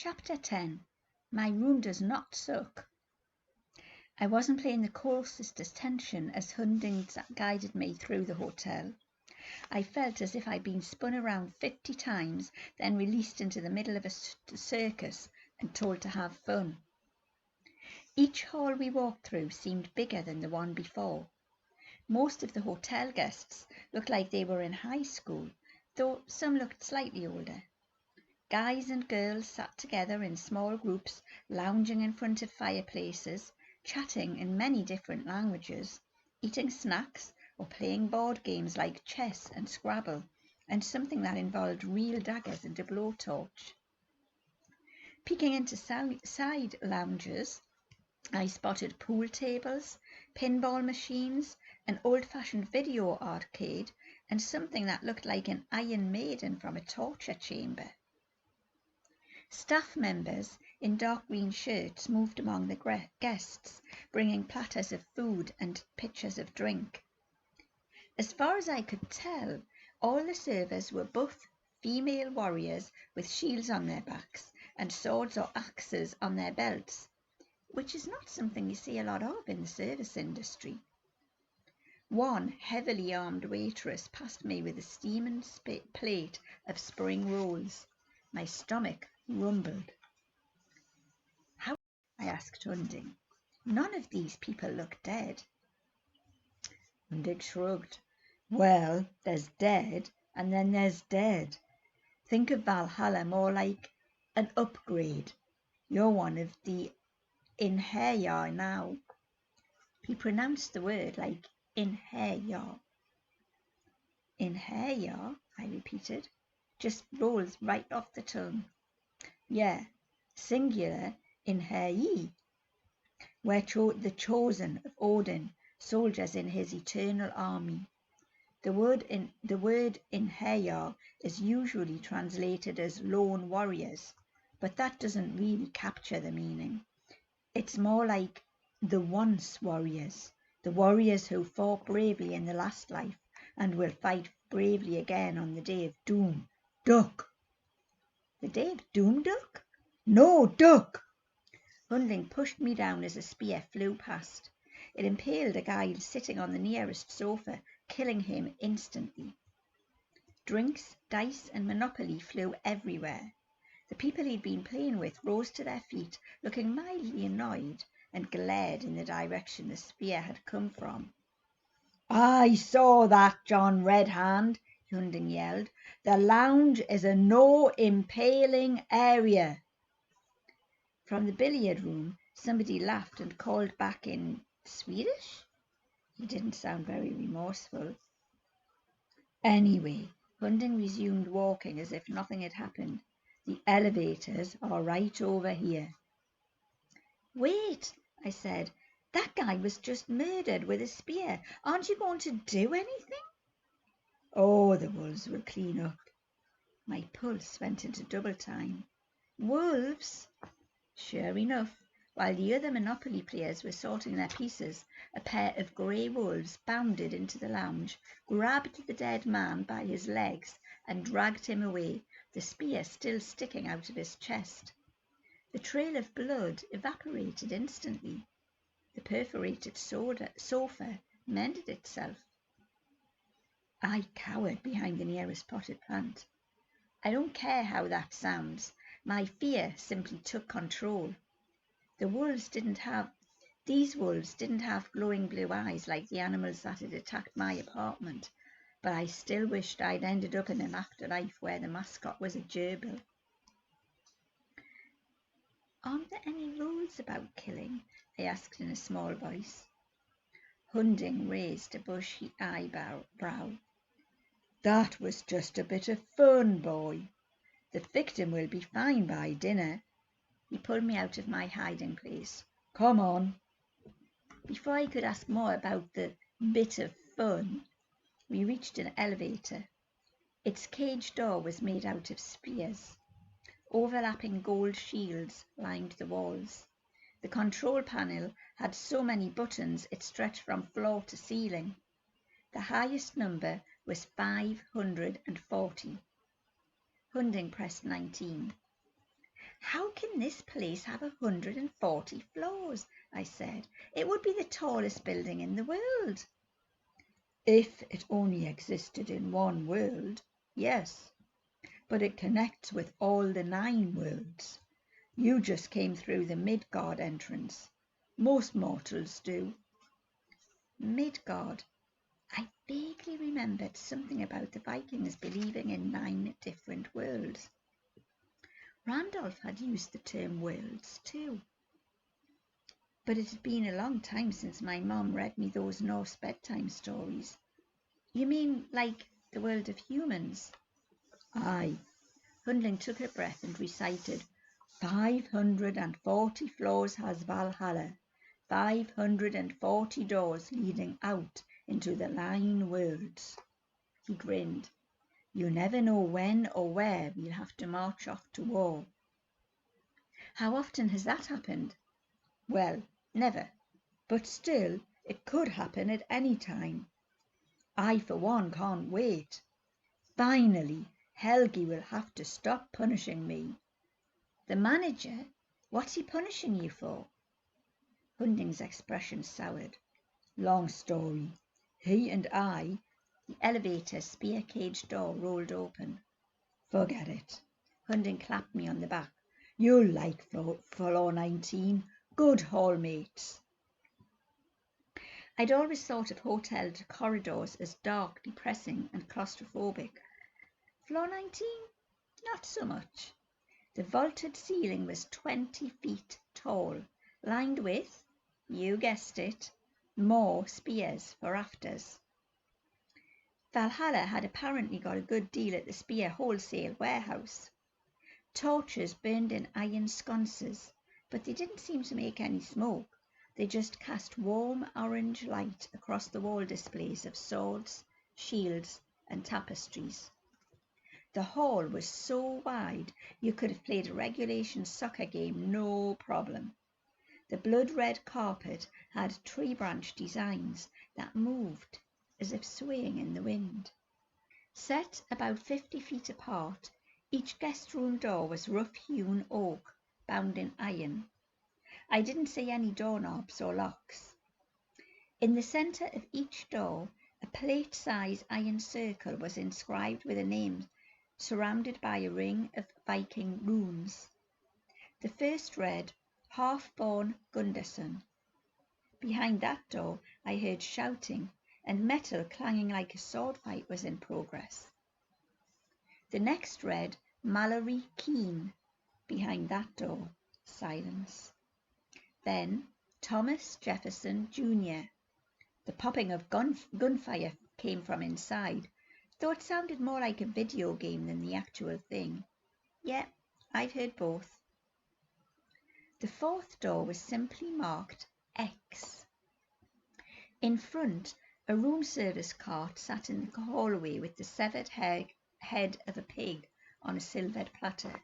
Chapter 10. My room does not suck. I wasn't paying the closest attention as Hunding guided me through the hotel. I felt as if I'd been spun around 50 times, then released into the middle of a circus and told to have fun. Each hall we walked through seemed bigger than the one before. Most of the hotel guests looked like they were in high school, though some looked slightly older. Guys and girls sat together in small groups, lounging in front of fireplaces, chatting in many different languages, eating snacks or playing board games like chess and Scrabble, and something that involved real daggers and a blowtorch. Peeking into side lounges, I spotted pool tables, pinball machines, an old-fashioned video arcade, and something that looked like an Iron Maiden from a torture chamber. Staff members in dark green shirts moved among the guests, bringing platters of food and pitchers of drink. As far as I could tell, all the servers were both female warriors with shields on their backs and swords or axes on their belts, which is not something you see a lot of in the service industry. One heavily armed waitress passed me with a steaming plate of spring rolls. My stomach rumbled. How? I asked Hunding. None of these people look dead. Hunding shrugged. Well, there's dead, and then there's dead. Think of Valhalla more like an upgrade. You're one of the Inherjar now. He pronounced the word like Inherjar. Inherjar, I repeated. Just rolls right off the tongue. Yeah, singular Inherji. We're the chosen of Odin, soldiers in his eternal army. The word Inherjar is usually translated as lone warriors, but that doesn't really capture the meaning. It's more like the once warriors, the warriors who fought bravely in the last life and will fight bravely again on the day of doom. Duck! The day of doom, Duck? No, Duck! Hunding pushed me down as a spear flew past. It impaled a guy sitting on the nearest sofa, killing him instantly. Drinks, dice and Monopoly flew everywhere. The people he'd been playing with rose to their feet, looking mildly annoyed, and glared in the direction the spear had come from. I saw that, John Redhand, Hunding yelled. The lounge is a no impaling area. From the billiard room, somebody laughed and called back in Swedish. He didn't sound very remorseful. Anyway, Hunding resumed walking as if nothing had happened. The elevators are right over here. Wait, I said. That guy was just murdered with a spear. Aren't you going to do anything? Oh, the wolves will clean up. My pulse went into double time. Wolves? Sure enough, while the other Monopoly players were sorting their pieces, a pair of grey wolves bounded into the lounge, grabbed the dead man by his legs and dragged him away, the spear still sticking out of his chest. The trail of blood evaporated instantly. The perforated sofa mended itself. I cowered behind the nearest potted plant. I don't care how that sounds. My fear simply took control. These wolves didn't have glowing blue eyes like the animals that had attacked my apartment, but I still wished I'd ended up in an afterlife where the mascot was a gerbil. Aren't there any rules about killing? I asked in a small voice. Hunding raised a bushy eyebrow. That was just a bit of fun, boy. The victim will be fine by dinner. He pulled me out of my hiding place. Come on. Before I could ask more about the bit of fun, we reached an elevator. Its cage door was made out of spears. Overlapping gold shields lined the walls. The control panel had so many buttons it stretched from floor to ceiling. The highest number was 540. Hunding pressed 19. How can this place have 140 floors? I said. It would be the tallest building in the world. If it only existed in one world, yes, but it connects with all the 9 worlds. You just came through the Midgard entrance. Most mortals do. Midgard. I vaguely remembered something about the Vikings believing in 9 different worlds. Randolph had used the term worlds too. But it had been a long time since my mum read me those Norse bedtime stories. You mean like the world of humans? Aye. Hundling took a breath and recited, 540 floors has Valhalla, 540 doors leading out into the 9 worlds. He grinned. You never know when or where we'll have to march off to war. How often has that happened? Well, never. But still, it could happen at any time. I, for one, can't wait. Finally, Helgi will have to stop punishing me. The manager? What's he punishing you for? Hunding's expression soured. Long story. He and I. The elevator spear cage door rolled open. Forget it. Hunding clapped me on the back. You'll like floor 19. Good hallmates. I'd always thought of hotel corridors as dark, depressing and claustrophobic. Floor 19? Not so much. The vaulted ceiling was 20 feet tall, lined with, you guessed it, more spears for rafters. Valhalla had apparently got a good deal at the spear wholesale warehouse. Torches burned in iron sconces, but they didn't seem to make any smoke. They just cast warm orange light across the wall displays of swords, shields, and tapestries. The hall was so wide you could have played a regulation soccer game no problem. The blood-red carpet had tree-branch designs that moved as if swaying in the wind. Set about 50 feet apart, each guest room door was rough-hewn oak, bound in iron. I didn't see any doorknobs or locks. In the centre of each door, a plate-size iron circle was inscribed with a name surrounded by a ring of Viking runes. The first read, Half-born Gunderson. Behind that door I heard shouting, and metal clanging like a sword fight was in progress. The next read, Mallory Keene. Behind that door, silence. Then Thomas Jefferson Jr. The popping of gunfire came from inside, though it sounded more like a video game than the actual thing. Yeah, I'd heard both. The fourth door was simply marked X. In front, a room service cart sat in the hallway with the severed head of a pig on a silvered platter.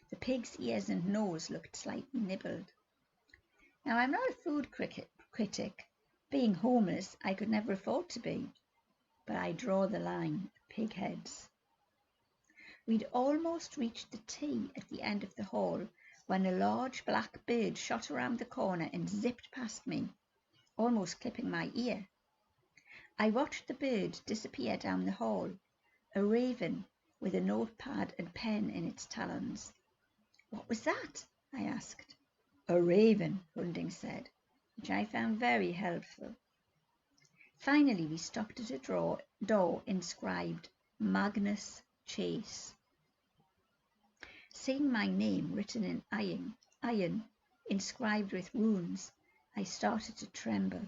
The pig's ears and nose looked slightly nibbled. Now, I'm not a food critic. Being homeless, I could never afford to be. But I draw the line at pig heads. We'd almost reached the T at the end of the hall when a large black bird shot around the corner and zipped past me, almost clipping my ear. I watched the bird disappear down the hall, a raven with a notepad and pen in its talons. What was that? I asked. A raven, Hunding said, which I found very helpful. Finally, we stopped at a door inscribed Magnus Chase. Seeing my name written in iron, inscribed with runes, I started to tremble.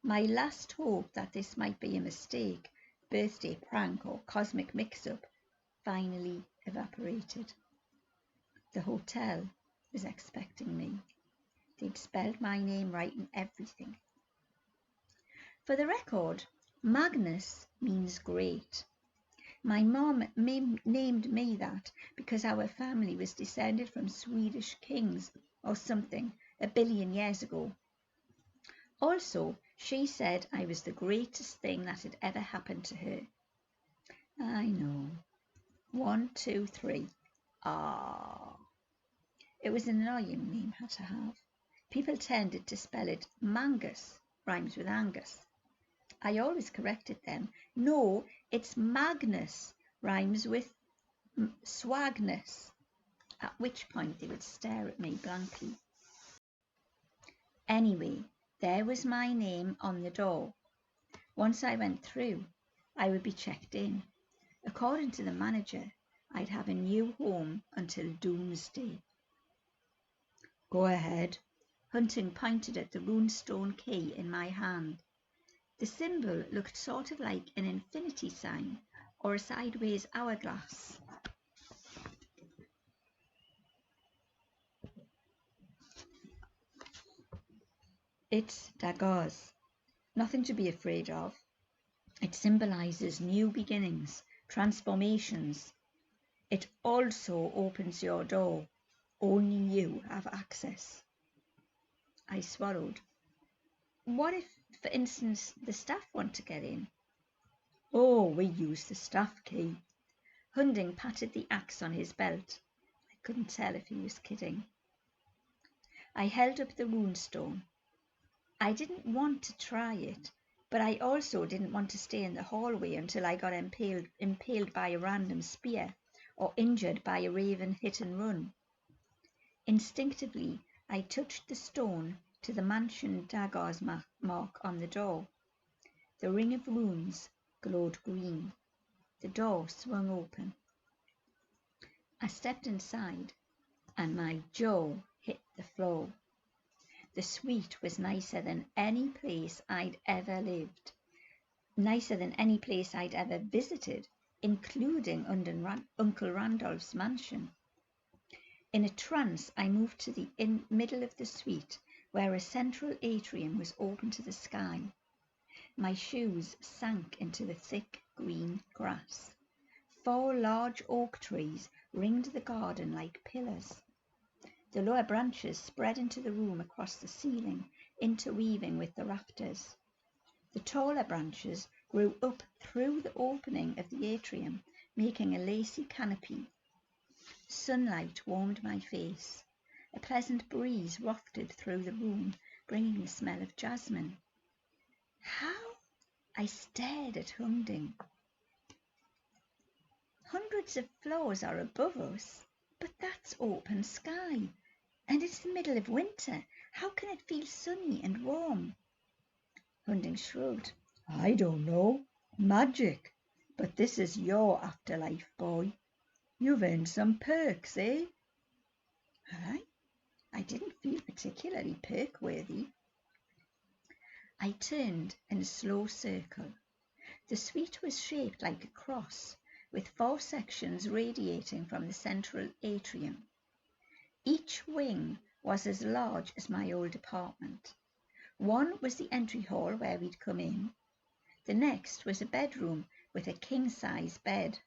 My last hope that this might be a mistake, birthday prank or cosmic mix-up finally evaporated. The hotel was expecting me. They'd spelled my name right and everything. For the record, Magnus means great. My mom named me that because our family was descended from Swedish kings or something 1 billion years ago. Also, she said I was the greatest thing that had ever happened to her. I know. 1, 2, 3. Ah. It was an annoying name had to have. People tended to spell it Mangus, rhymes with Angus. I always corrected them. No, it's Magnus, rhymes with Swagnus. At which point they would stare at me blankly. Anyway, there was my name on the door. Once I went through, I would be checked in. According to the manager, I'd have a new home until doomsday. Go ahead. Hunting pointed at the runestone key in my hand. The symbol looked sort of like an infinity sign or a sideways hourglass. It's Dagaz. Nothing to be afraid of. It symbolises new beginnings, transformations. It also opens your door. Only you have access. I swallowed. What if, for instance, the staff want to get in? Oh, we use the staff key. Hunding patted the axe on his belt. I couldn't tell if he was kidding. I held up the runestone. I didn't want to try it, but I also didn't want to stay in the hallway until I got impaled by a random spear or injured by a raven hit and run. Instinctively, I touched the stone to the mansion Dagger's mark on the door. The ring of runes glowed green. The door swung open. I stepped inside, and my jaw hit the floor. The suite was nicer than any place I'd ever lived, nicer than any place I'd ever visited, including Uncle Randolph's mansion. In a trance, I moved to the middle of the suite, where a central atrium was open to the sky. My shoes sank into the thick green grass. 4 large oak trees ringed the garden like pillars. The lower branches spread into the room across the ceiling, interweaving with the rafters. The taller branches grew up through the opening of the atrium, making a lacy canopy. Sunlight warmed my face. A pleasant breeze wafted through the room, bringing the smell of jasmine. How? I stared at Hunding. Hundreds of floors are above us, but that's open sky. And it's the middle of winter. How can it feel sunny and warm? Hunding shrugged. I don't know. Magic. But this is your afterlife, boy. You've earned some perks, eh? I didn't feel particularly perk-worthy. I turned in a slow circle. The suite was shaped like a cross, with 4 sections radiating from the central atrium. Each wing was as large as my old apartment. One was the entry hall where we'd come in. The next was a bedroom with a king-size bed.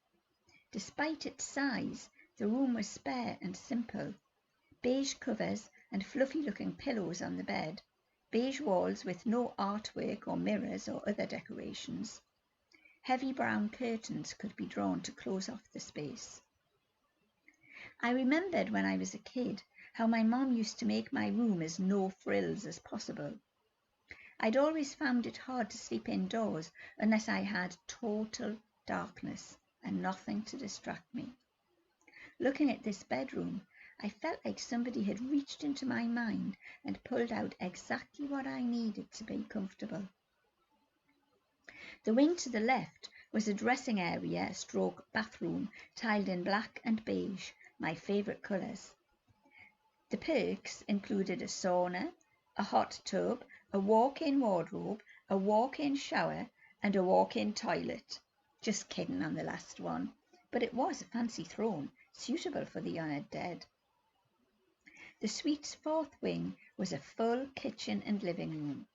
Despite its size, the room was spare and simple. Beige covers and fluffy-looking pillows on the bed. Beige walls with no artwork or mirrors or other decorations. Heavy brown curtains could be drawn to close off the space. I remembered when I was a kid how my mom used to make my room as no frills as possible. I'd always found it hard to sleep indoors unless I had total darkness and nothing to distract me. Looking at this bedroom, I felt like somebody had reached into my mind and pulled out exactly what I needed to be comfortable. The wing to the left was a dressing area stroke bathroom tiled in black and beige, my favourite colours. The perks included a sauna, a hot tub, a walk-in wardrobe, a walk-in shower and a walk-in toilet. Just kidding on the last one, but it was a fancy throne, suitable for the honoured dead. The suite's 4th wing was a full kitchen and living room.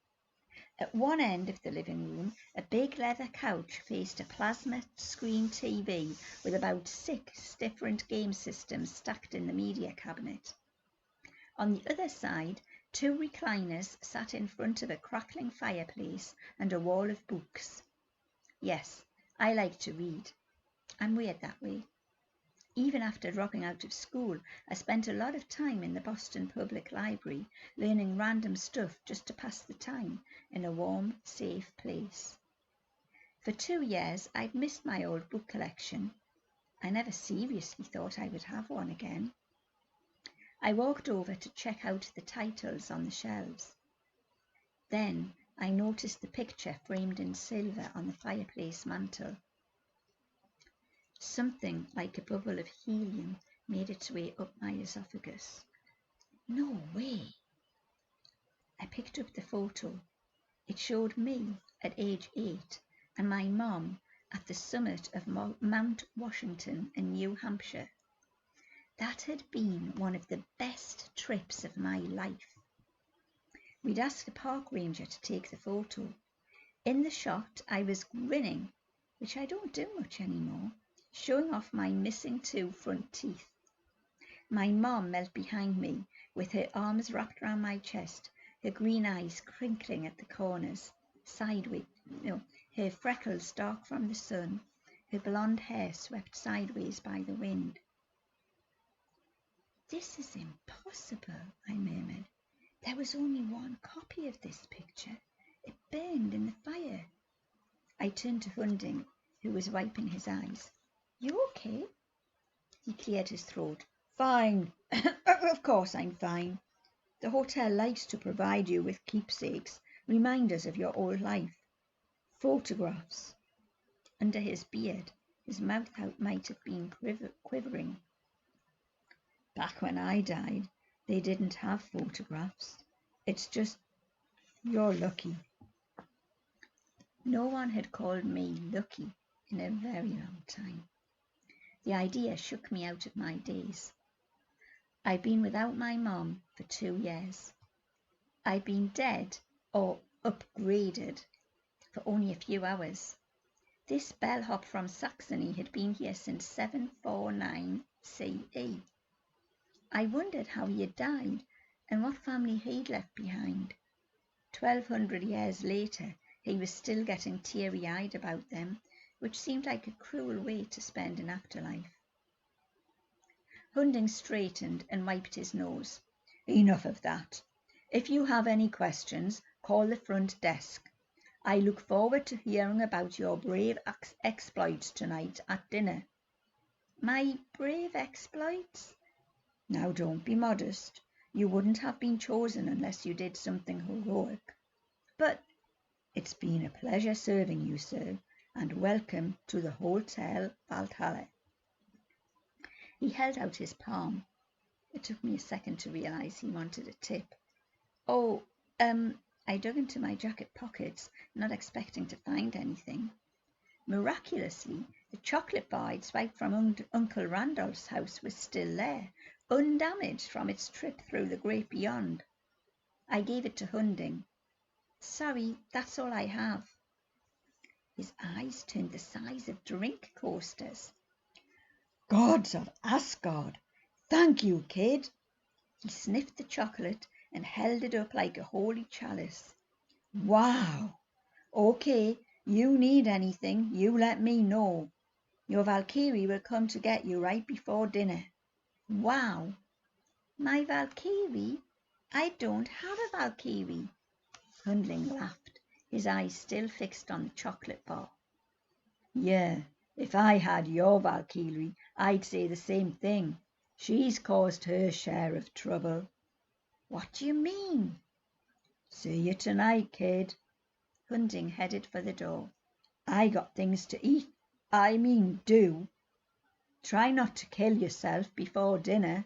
At one end of the living room, a big leather couch faced a plasma screen TV with about 6 different game systems stacked in the media cabinet. On the other side, 2 recliners sat in front of a crackling fireplace and a wall of books. Yes, I like to read. I'm weird that way. Even after dropping out of school, I spent a lot of time in the Boston Public Library learning random stuff just to pass the time in a warm, safe place. For 2 years, I'd missed my old book collection. I never seriously thought I would have one again. I walked over to check out the titles on the shelves. Then I noticed the picture framed in silver on the fireplace mantel. Something like a bubble of helium made its way up my esophagus. No way! I picked up the photo. It showed me at age 8 and my mom at the summit of Mount Washington in New Hampshire. That had been one of the best trips of my life. We'd asked a park ranger to take the photo. In the shot, I was grinning, which I don't do much anymore, showing off my missing 2 front teeth. My mom knelt behind me with her arms wrapped around my chest, her green eyes crinkling at the corners, sideways, her freckles dark from the sun, her blonde hair swept sideways by the wind. "This is impossible," I murmured. "There was only one copy of this picture. It burned in the fire." I turned to Hunding, who was wiping his eyes. "You okay?" He cleared his throat. "Fine. Of course I'm fine. The hotel likes to provide you with keepsakes, reminders of your old life. Photographs." Under his beard, his mouth might have been quivering. "Back when I died, they didn't have photographs. It's just, you're lucky." No one had called me lucky in a very long time. The idea shook me out of my daze. I'd been without my mom for 2 years. I'd been dead, or upgraded, for only a few hours. This bellhop from Saxony had been here since 749 CE. I wondered how he had died and what family he'd left behind. 1200 years later, he was still getting teary-eyed about them, which seemed like a cruel way to spend an afterlife. Hunding straightened and wiped his nose. "Enough of that. If you have any questions, call the front desk. I look forward to hearing about your brave exploits tonight at dinner." "My brave exploits?" "Now don't be modest. You wouldn't have been chosen unless you did something heroic. But it's been a pleasure serving you, sir, and welcome to the Hotel Valhalla." He held out his palm. It took me a second to realize he wanted a tip. "Oh, I dug into my jacket pockets, not expecting to find anything. Miraculously, the chocolate bar I'd swiped from Uncle Randolph's house was still there, undamaged from its trip through the great beyond. I gave it to Hunding. "Sorry, that's all I have." His eyes turned the size of drink coasters. "Gods of Asgard! Thank you, kid." He sniffed the chocolate and held it up like a holy chalice. "Wow! Okay, you need anything, you let me know. Your Valkyrie will come to get you right before dinner." "Wow! My Valkyrie? I don't have a Valkyrie." Hunding laughed, his eyes still fixed on the chocolate bar. "Yeah, if I had your Valkyrie, I'd say the same thing. She's caused her share of trouble." "What do you mean?" "See you tonight, kid." Hunding headed for the door. "I got things to eat. I mean do. Try not to kill yourself before dinner."